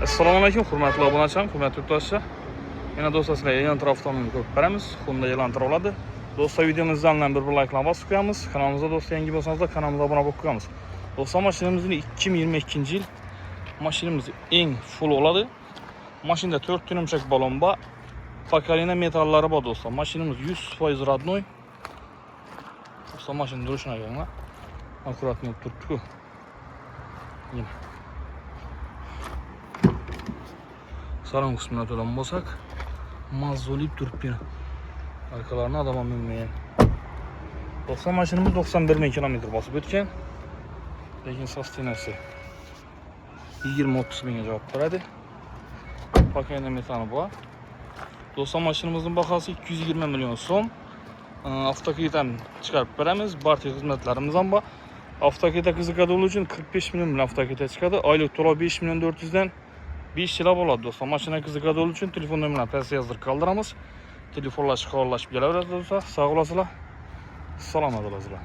Assalomu alaykum, hurmatli obunachilar, hurmatli yurtdoshlar. Yana do'stlar, sizlarga yangi avtomobilni ko'rib beramiz. Hyundai Elantra oladi. Do'stlar, videomizdan bir like bosib qo'yamiz. Kanalimizga do'stlar yangi bo'lsangiz, kanalimizga obuna bo'lib qo'yamiz. Do'stlar, mashinamizning 2022-yil mashinamiz eng full oladi. Mashinada 4 yumshoq balon bor. Pokoleniya metallari bor do'stlar. Mashinamiz 100% родной. Do'stlar, mashina durishini qaranglar. Akkuratni turibdi-ku. Salon kısmına dolan bolsak, mazolib turibdi. Arkalarına adama minmeyen. 90 maşinimiz 91 bin kilometre basıp ötken. Lekin sostenasi 20-30 binga cevap veradi. Pokoleniya metani bu. 90 maşinimizin bakası 220 milyon so'm. Avtokreditdan chiqarib beramiz. Barcha xizmatlarimiz ham bor. Avtokredit qiziqadi uchun 45 milyon bilan avtokredit chiqadi. Oylik to'lov 5 milyon 400 dan 5 yil bo'ladi do'stlar. Mashina qiziqadi uchun telefon nomerini pastga yozdirib qoldiramiz. Telefonlashib, qo'llashib kelaverasiz do'stlar. Sog' bo'lasizlar. Salomat bo'lasizlar.